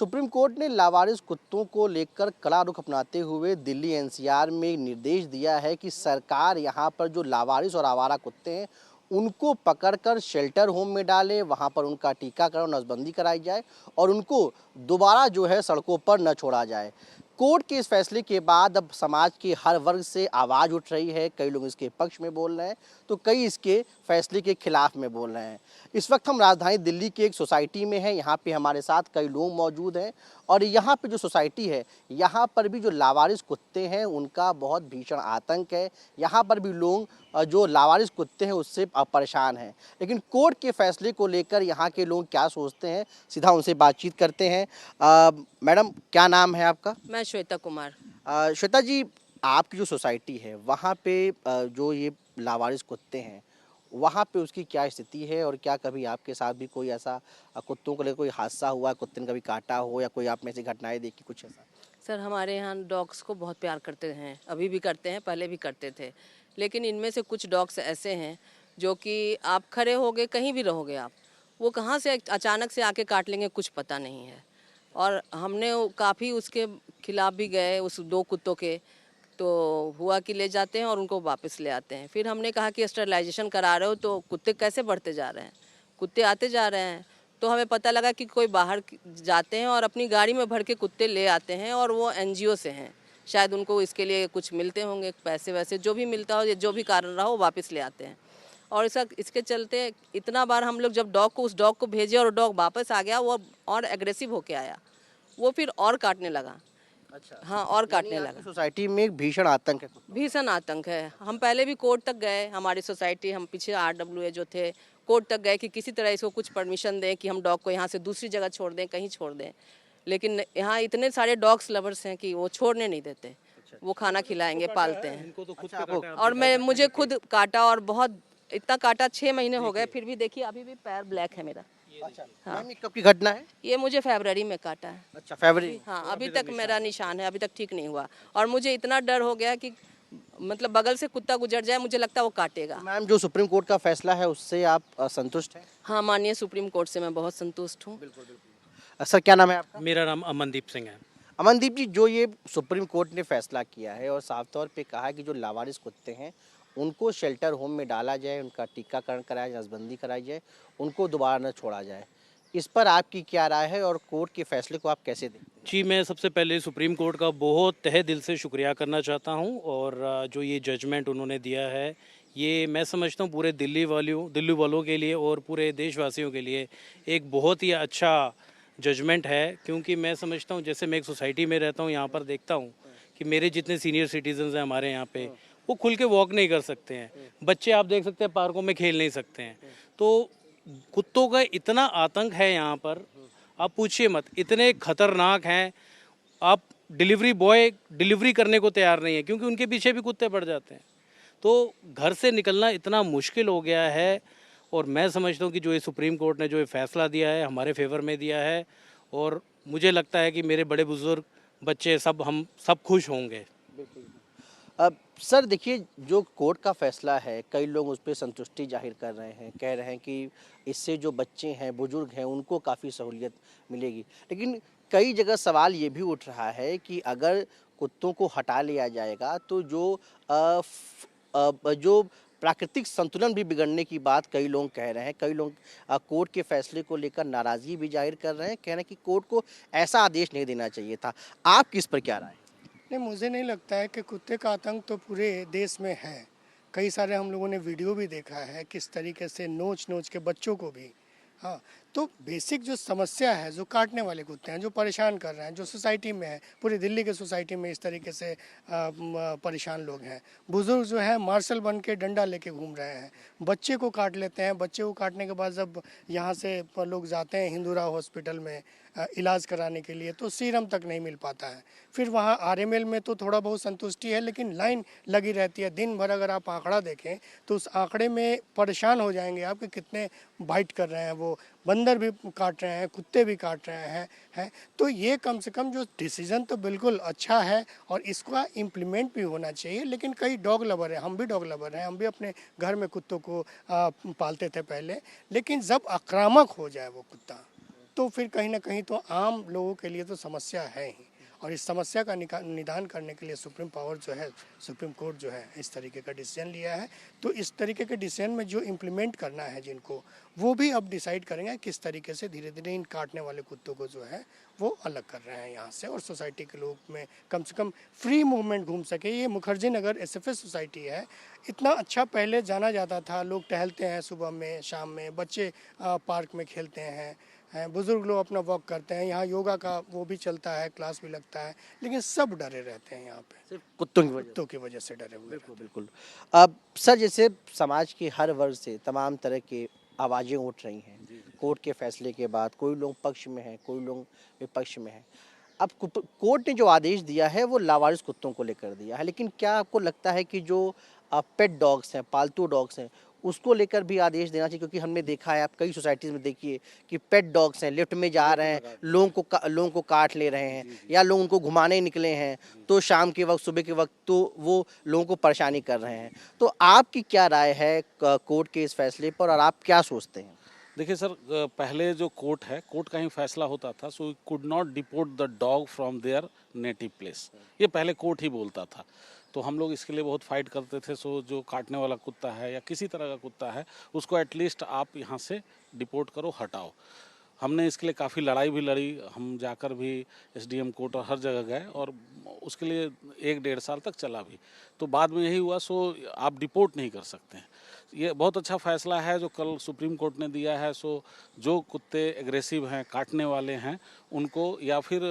Supreme court ने लावारिस कुत्तों को लेकर कड़ा रुख अपनाते हुए दिल्ली एनसीआर में निर्देश दिया है कि सरकार यहां पर जो लावारिस और आवारा कुत्ते हैं उनको पकड़कर शेल्टर होम में डाले, वहां पर उनका टीकाकरण और नसबंदी कराई जाए और उनको दोबारा जो है सड़कों पर न छोड़ा जाए। कोर्ट के इस फैसले के बाद अब समाज के हर वर्ग से आवाज़ उठ रही है। कई लोग इसके पक्ष में बोल रहे हैं तो कई इसके फैसले के खिलाफ में बोल रहे हैं। इस वक्त हम राजधानी दिल्ली की एक सोसाइटी में हैं। यहाँ पे हमारे साथ कई लोग मौजूद हैं और यहाँ पे जो सोसाइटी है यहाँ पर भी जो लावारिस कुत्ते हैं उनका बहुत भीषण आतंक है। यहाँ पर भी लोग जो लावारिस कुत्ते हैं उससे परेशान हैं। लेकिन कोर्ट के फैसले को लेकर यहाँ के लोग क्या सोचते हैं, सीधा उनसे बातचीत करते हैं। मैडम, क्या नाम है आपका? मैं श्वेता कुमार। श्वेता जी, आपकी जो सोसाइटी है वहाँ पे जो ये लावारिस कुत्ते हैं वहाँ पे उसकी क्या स्थिति है और क्या कभी आपके साथ भी कोई ऐसा कुत्तों को लेकर कोई हादसा हुआ, कुत्ते ने कभी काटा हो या कोई आप में से घटनाएं देखी कुछ ऐसा? सर, हमारे यहाँ डॉग्स को बहुत प्यार करते हैं, अभी भी करते हैं, पहले भी करते थे। लेकिन इनमें से कुछ डॉग्स ऐसे हैं जो कि आप खड़े होगे, कहीं भी रहोगे आप, वो कहाँ से अचानक से आके काट लेंगे कुछ पता नहीं है। और हमने काफ़ी उसके खिलाफ भी गए, उस 2 कुत्तों के, तो हुआ कि ले जाते हैं और उनको वापस ले आते हैं। फिर हमने कहा कि स्टरलाइजेशन करा रहे हो तो कुत्ते कैसे बढ़ते जा रहे हैं, कुत्ते आते जा रहे हैं। तो हमें पता लगा कि कोई बाहर जाते हैं और अपनी गाड़ी में भर के कुत्ते ले आते हैं और वो एनजीओ से हैं, शायद उनको इसके लिए कुछ मिलते होंगे, पैसे वैसे जो भी मिलता हो या जो भी कारण रहा हो वापस ले आते हैं। और इसके चलते इतना बार हम लोग जब उस डॉग को भेजे और डॉग वापस आ गया, वो और एग्रेसिव होके आया, वो फिर और काटने लगा। अच्छा, हाँ, और काटने लगा। सोसाइटी में एक भीषण आतंक है कुत्तों का। भीषण आतंक है। हम पहले भी कोर्ट तक गए, हमारी सोसाइटी, हम पीछे RWA जो थे, कोर्ट तक गए कि किसी तरह इसको कुछ परमिशन दें कि हम डॉग को यहाँ से दूसरी जगह छोड़ दें, कहीं छोड़ दें। लेकिन यहाँ इतने सारे डॉग्स लवर्स हैं कि वो छोड़ने नहीं देते। वो खाना खिलाएंगे, पालते हैं। और मुझे खुद काटा और बहुत इतना काटा, 6 महीने हो गए, फिर भी देखिए अभी भी पैर ब्लैक है मेरा। अच्छा, मैम ये कब की घटना है? ये मुझे फरवरी में काटा है। अच्छा, फरवरी। हाँ, अभी तक मेरा निशान है, अभी तक ठीक नहीं हुआ। और मुझे इतना डर हो गया कि मतलब बगल से कुत्ता गुजर जाए, मुझे लगता है वो काटेगा। तो मैम, जो सुप्रीम कोर्ट का फैसला है उससे आप संतुष्ट हैं? हाँ, माननीय सुप्रीम कोर्ट से मैं बहुत संतुष्ट हूँ। बिल्कुल बिल्कुल। सर, क्या नाम है आपका? मेरा नाम अमनदीप सिंह है। अमनदीप जी, जो ये सुप्रीम कोर्ट ने फैसला किया है और साफ तौर पे कहा है कि जो लावारिस कुत्ते हैं उनको शेल्टर होम में डाला जाए, उनका टीकाकरण कराया जाए, नसबंदी कराई जाए, उनको दोबारा न छोड़ा जाए, इस पर आपकी क्या राय है और कोर्ट के फैसले को आप कैसे देखते हैं? जी, मैं सबसे पहले सुप्रीम कोर्ट का बहुत तहे दिल से शुक्रिया करना चाहता हूं और जो ये जजमेंट उन्होंने दिया है, ये मैं समझता हूं पूरे दिल्ली वालों के लिए और पूरे देशवासियों के लिए एक बहुत ही अच्छा जजमेंट है। क्योंकि मैं समझता हूं, जैसे मैं एक सोसाइटी में रहता हूं, यहाँ पर देखता हूं कि मेरे जितने सीनियर सिटीजन्स हैं हमारे यहाँ पे, वो खुल के वॉक नहीं कर सकते हैं। बच्चे आप देख सकते हैं पार्कों में खेल नहीं सकते हैं। तो कुत्तों का इतना आतंक है यहाँ पर, आप पूछिए मत, इतने खतरनाक हैं। आप डिलीवरी बॉय डिलीवरी करने को तैयार नहीं है क्योंकि उनके पीछे भी कुत्ते पड़ जाते हैं। तो घर से निकलना इतना मुश्किल हो गया है। और मैं समझता हूँ कि जो ये सुप्रीम कोर्ट ने जो ये फैसला दिया है हमारे फेवर में दिया है, और मुझे लगता है कि मेरे बड़े बुजुर्ग, बच्चे, हम सब खुश होंगे। अब सर देखिए, जो कोर्ट का फैसला है कई लोग उस पर संतुष्टि जाहिर कर रहे हैं, कह रहे हैं कि इससे जो बच्चे हैं, बुजुर्ग हैं, उनको काफ़ी सहूलियत मिलेगी। लेकिन कई जगह सवाल ये भी उठ रहा है कि अगर कुत्तों को हटा लिया जाएगा तो जो प्राकृतिक संतुलन भी बिगड़ने की बात कई लोग कह रहे हैं। कई लोग कोर्ट के फैसले को लेकर नाराज़गी भी जाहिर कर रहे हैं, कह रहे हैं कि कोर्ट को ऐसा आदेश नहीं देना चाहिए था। आपकी इस पर क्या राय है? नहीं, मुझे नहीं लगता है कि कुत्ते का आतंक तो पूरे देश में है। कई सारे हम लोगों ने वीडियो भी देखा है किस तरीके से नोच नोच के बच्चों को भी। हाँ, तो बेसिक जो समस्या है, जो काटने वाले कुत्ते हैं, जो परेशान कर रहे हैं, जो सोसाइटी में है, पूरी दिल्ली के सोसाइटी में इस तरीके से परेशान लोग हैं। बुजुर्ग जो है मार्शल बन के डंडा लेके घूम रहे हैं, बच्चे को काट लेते हैं। बच्चे को काटने के बाद जब यहाँ से लोग जाते हैं हिंदूरा हॉस्पिटल में इलाज कराने के लिए, तो सीरम तक नहीं मिल पाता है। फिर वहाँ RML में तो थोड़ा बहुत संतुष्टि है, लेकिन लाइन लगी रहती है दिन भर। अगर आप आंकड़ा देखें तो उस आंकड़े में परेशान हो जाएंगे आप कि कितने बाइट कर रहे हैं, वो बंदर भी काट रहे हैं, कुत्ते भी काट रहे हैं। तो ये कम से कम जो डिसीज़न तो बिल्कुल अच्छा है और इसका इम्प्लीमेंट भी होना चाहिए। लेकिन कई डॉग लवर हैं, हम भी डॉग लवर हैं, हम भी अपने घर में कुत्तों को पालते थे पहले। लेकिन जब आक्रामक हो जाए वो कुत्ता, तो फिर कहीं ना कहीं तो आम लोगों के लिए तो समस्या है ही। और इस समस्या का निदान करने के लिए सुप्रीम पावर जो है, सुप्रीम कोर्ट जो है, इस तरीके का डिसीजन लिया है। तो इस तरीके के डिसीजन में जो इम्प्लीमेंट करना है जिनको, वो भी अब डिसाइड करेंगे किस तरीके से धीरे धीरे इन काटने वाले कुत्तों को जो है वो अलग कर रहे हैं यहाँ से, और सोसाइटी के लोग में कम से कम फ्री मूवमेंट घूम सके। ये मुखर्जी नगर एसएफएस सोसाइटी है, इतना अच्छा पहले जाना जाता था, लोग टहलते हैं सुबह में, शाम में, बच्चे पार्क में खेलते हैं, बुजुर्ग लोग अपना वॉक करते हैं, यहाँ योगा का वो भी चलता है, क्लास भी लगता है, लेकिन सब डरे रहते हैं यहाँ पे, सिर्फ कुत्तों की वजह से। कुत्तों की वजह से डरे हुए बिल्कुल बिल्कुल। अब सर, जैसे समाज के हर वर्ग से तमाम तरह की आवाज़ें उठ रही हैं कोर्ट के फैसले के बाद। कोई लोग पक्ष में हैं, कोई लोग विपक्ष में हैं। अब कोर्ट ने जो आदेश दिया है वो लावारिस कुत्तों को लेकर दिया है, लेकिन क्या आपको लगता है कि जो पेट डॉग्स हैं, पालतू डॉग्स हैं, उसको लेकर भी आदेश देना चाहिए? क्योंकि हमने देखा है, आप कई सोसाइटीज़ में देखिए कि पेट डॉग्स हैं, लिफ्ट में जा रहे हैं, लोगों को काट ले रहे हैं, या लोग उनको घुमाने निकले हैं तो शाम के वक्त, सुबह के वक्त तो वो लोगों को परेशानी कर रहे हैं। तो आपकी क्या राय है कोर्ट के इस फैसले पर, और आप क्या सोचते हैं? देखिए सर, पहले जो कोर्ट है, कोर्ट का ही फैसला होता था, so could not deport the dog from there native place, ये पहले कोर्ट ही बोलता था। तो हम लोग इसके लिए बहुत फाइट करते थे। सो जो काटने वाला कुत्ता है या किसी तरह का कुत्ता है, उसको एटलीस्ट आप यहाँ से डिपोर्ट करो, हटाओ। हमने इसके लिए काफ़ी लड़ाई भी लड़ी, हम जाकर भी एसडीएम कोर्ट और हर जगह गए, और उसके लिए 1-1.5 साल तक चला भी। तो बाद में यही हुआ, सो आप डिपोर्ट नहीं कर सकते हैं। ये बहुत अच्छा फैसला है जो कल सुप्रीम कोर्ट ने दिया है। सो जो कुत्ते एग्रेसिव हैं, काटने वाले हैं, उनको, या फिर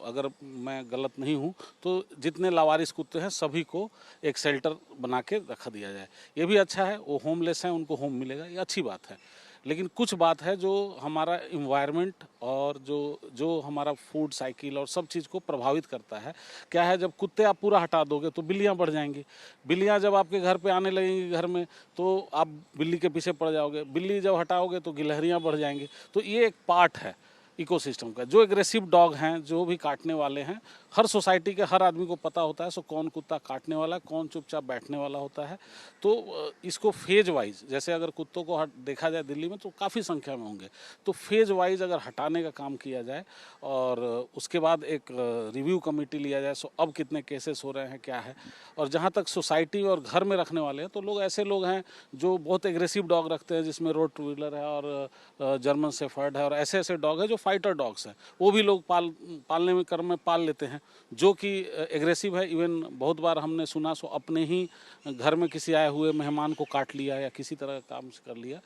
अगर मैं गलत नहीं हूँ तो जितने लावारिस कुत्ते हैं सभी को एक शेल्टर बना के रखा दिया जाए। ये भी अच्छा है, वो होमलेस हैं, उनको होम मिलेगा, ये अच्छी बात है। लेकिन कुछ बात है जो हमारा इन्वायरमेंट और जो हमारा फूड साइकिल और सब चीज़ को प्रभावित करता है। क्या है, जब कुत्ते आप पूरा हटा दोगे तो बिल्लियाँ बढ़ जाएंगी। बिल्लियाँ जब आपके घर पे आने लगेंगी घर में, तो आप बिल्ली के पीछे पड़ जाओगे। बिल्ली जब हटाओगे तो गिलहरियाँ बढ़ जाएंगी। तो ये एक पार्ट है इकोसिस्टम का। जो एग्रेसिव डॉग हैं, जो भी काटने वाले हैं, हर सोसाइटी के हर आदमी को पता होता है सो कौन कुत्ता काटने वाला है, कौन चुपचाप बैठने वाला होता है। तो इसको फेज वाइज, जैसे अगर कुत्तों को देखा जाए दिल्ली में तो काफ़ी संख्या में होंगे, तो फेज वाइज अगर हटाने का काम किया जाए और उसके बाद एक रिव्यू कमेटी लिया जाए, सो अब कितने केसेस हो रहे हैं, क्या है। और जहाँ तक सोसाइटी और घर में रखने वाले हैं, तो लोग ऐसे लोग हैं जो बहुत एग्रेसिव डॉग रखते हैं, जिसमें रोटवीलर है और जर्मन शेफर्ड है, और ऐसे ऐसे डॉग है जो फाइटर डॉग्स हैं, वो भी लोग पालने में क्रम में पाल लेते हैं, जो कि एग्रेसिव है। इवन बहुत बार हमने सुना, सो अपने ही घर में किसी आए हुए मेहमान को काट लिया या किसी तरह का काम कर लिया।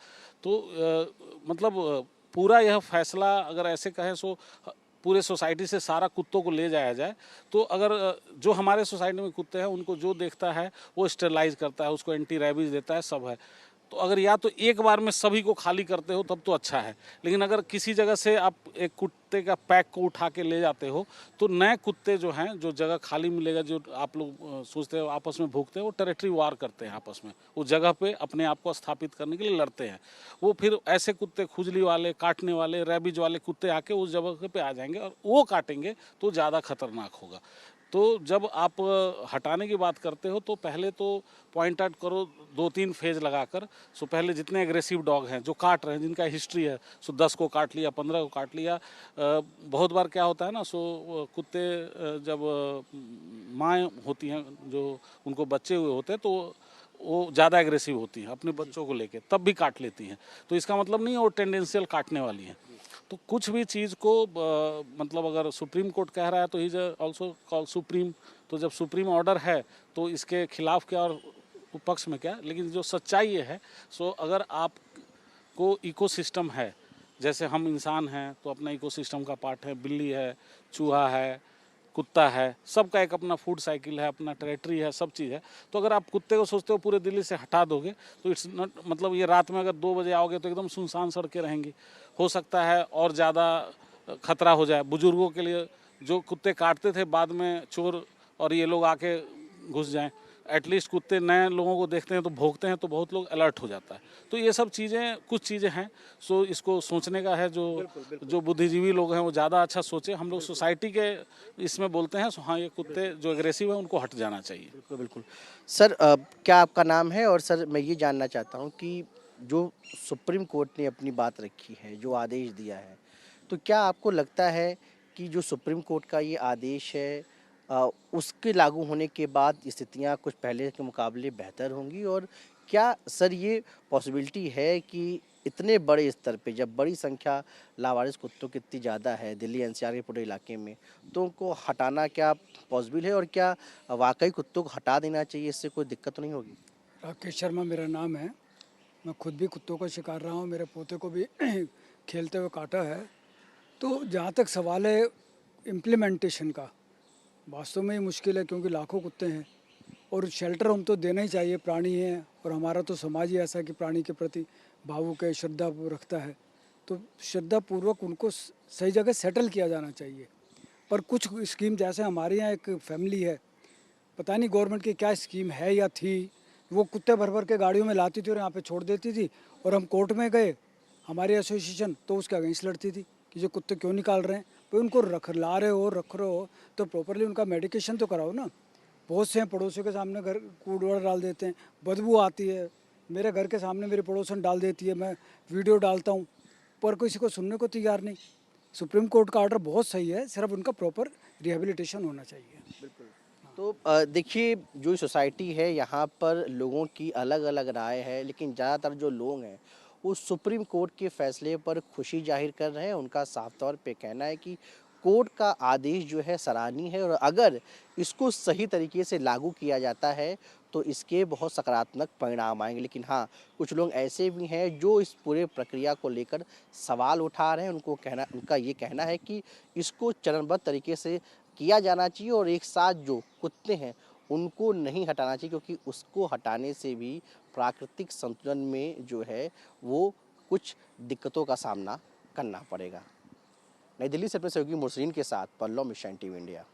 तो मतलब पूरा यह फैसला अगर ऐसे कहें, सो पूरे सोसाइटी से सारा कुत्तों को ले जाया जाए, तो अगर जो हमारे सोसाइटी में कुत्ते हैं उनको जो देखता है वो स्टेरलाइज करता है, उसको एंटी रेबीज देता है, सब है। तो अगर या तो एक बार में सभी को खाली करते हो तब तो अच्छा है, लेकिन अगर किसी जगह से आप एक कुत्ते का पैक को उठा के ले जाते हो, तो नए कुत्ते जो हैं, जो जगह खाली मिलेगा, जो आप लोग सोचते हो आपस में भूखते हैं, वो टेरिटरी वार करते हैं आपस में, उस जगह पे अपने आप को स्थापित करने के लिए लड़ते हैं। वो फिर ऐसे कुत्ते, खुजली वाले, काटने वाले, रेबीज वाले कुत्ते आके उस जगह पे आ जाएंगे और वो काटेंगे, तो ज़्यादा खतरनाक होगा। तो जब आप हटाने की बात करते हो, तो पहले तो पॉइंट आउट करो 2-3 फेज लगाकर। सो पहले जितने एग्रेसिव डॉग हैं जो काट रहे हैं, जिनका हिस्ट्री है, सो 10 को काट लिया, 15 को काट लिया। बहुत बार क्या होता है ना, सो कुत्ते जब माँ होती हैं, जो उनको बच्चे हुए होते हैं, तो वो ज़्यादा एग्रेसिव होती हैं अपने बच्चों को लेके, तब भी काट लेती हैं। तो इसका मतलब नहीं है वो टेंडेंशियल काटने वाली हैं। तो कुछ भी चीज़ को मतलब अगर सुप्रीम कोर्ट कह रहा है तो इज ऑल्सो कॉल सुप्रीम। तो जब सुप्रीम ऑर्डर है तो इसके खिलाफ क्या और पक्ष में क्या, लेकिन जो सच्चाई ये है, सो अगर आपको इकोसिस्टम है, जैसे हम इंसान हैं तो अपना इकोसिस्टम का पार्ट है, बिल्ली है, चूहा है, कुत्ता है, सबका एक अपना फूड साइकिल है, अपना टेरिटरी है, सब चीज़ है। तो अगर आप कुत्ते को सोचते हो पूरे दिल्ली से हटा दोगे, तो इट्स नॉट, मतलब ये रात में अगर 2 बजे आओगे तो एकदम सुनसान सड़कें रहेंगी। हो सकता है और ज़्यादा खतरा हो जाए बुजुर्गों के लिए। जो कुत्ते काटते थे, बाद में चोर और ये लोग आके घुस जाएं। एटलीस्ट कुत्ते नए लोगों को देखते हैं तो भौंकते हैं, तो बहुत लोग अलर्ट हो जाता है। तो ये सब चीज़ें, कुछ चीज़ें हैं, सो इसको सोचने का है। जो बुद्धिजीवी लोग हैं वो ज़्यादा अच्छा सोचे। हम लोग सोसाइटी के इसमें बोलते हैं, सो हाँ, ये कुत्ते जो एग्रेसिव हैं उनको हट जाना चाहिए। बिल्कुल बिल्कुल। सर, क्या आपका नाम है? और सर, मैं ये जानना चाहता हूँ कि जो सुप्रीम कोर्ट ने अपनी बात रखी है, जो आदेश दिया है, तो क्या आपको लगता है कि जो सुप्रीम कोर्ट का ये आदेश है उसके लागू होने के बाद स्थितियां कुछ पहले के मुकाबले बेहतर होंगी? और क्या सर ये पॉसिबिलिटी है कि इतने बड़े स्तर पे जब बड़ी संख्या लावारिस कुत्तों की इतनी ज़्यादा है दिल्ली एनसीआर के पूरे इलाके में, तो उनको हटाना क्या पॉसिबल है? और क्या वाकई कुत्तों को हटा देना चाहिए, इससे कोई दिक्कत तो नहीं होगी? राकेश शर्मा मेरा नाम है। मैं खुद भी कुत्तों का शिकार रहा हूँ, मेरे पोते को भी खेलते हुए काटा है। तो जहाँ तक सवाल है इम्प्लीमेंटेशन का, वास्तव में ही मुश्किल है क्योंकि लाखों कुत्ते हैं और शेल्टर होम तो देना ही चाहिए, प्राणी हैं और हमारा तो समाज ही ऐसा है कि प्राणी के प्रति भावुक है, श्रद्धा रखता है। तो श्रद्धापूर्वक उनको सही जगह सेटल किया जाना चाहिए। पर कुछ स्कीम, जैसे हमारे यहाँ एक फैमिली है, पता नहीं गवर्नमेंट की क्या स्कीम है या थी, वो कुत्ते भर भर के गाड़ियों में लाती थी और यहाँ पे छोड़ देती थी और हम कोर्ट में गए, हमारी एसोसिएशन तो उसके अगेंस्ट लड़ती थी कि जो कुत्ते क्यों निकाल रहे हैं। भाई उनको ला रहे हो तो प्रॉपरली उनका मेडिकेशन तो कराओ ना। बहुत से हैं पड़ोसियों के सामने घर कूड़ वूड़ डाल देते हैं, बदबू आती है, मेरे घर के सामने मेरी पड़ोसन डाल देती है, मैं वीडियो डालता हूँ पर किसी को सुनने को तैयार नहीं। सुप्रीम कोर्ट का ऑर्डर बहुत सही है, सिर्फ उनका प्रॉपर रिहेबिलिटेशन होना चाहिए। बिल्कुल। तो देखिए जो सोसाइटी है यहाँ पर लोगों की अलग अलग राय है, लेकिन ज़्यादातर जो लोग हैं वो सुप्रीम कोर्ट के फैसले पर खुशी जाहिर कर रहे हैं। उनका साफ तौर पे कहना है कि कोर्ट का आदेश जो है सराहनीय है और अगर इसको सही तरीके से लागू किया जाता है तो इसके बहुत सकारात्मक परिणाम आएंगे। लेकिन हाँ, कुछ लोग ऐसे भी हैं जो इस पूरे प्रक्रिया को लेकर सवाल उठा रहे हैं। उनका ये कहना है कि इसको चरणबद्ध तरीके से किया जाना चाहिए और एक साथ जो कुत्ते हैं उनको नहीं हटाना चाहिए, क्योंकि उसको हटाने से भी प्राकृतिक संतुलन में जो है वो कुछ दिक्कतों का सामना करना पड़ेगा। नई दिल्ली से अपने सहयोगी मुरसलीन के साथ पल्लव, मिशन टीवी इंडिया।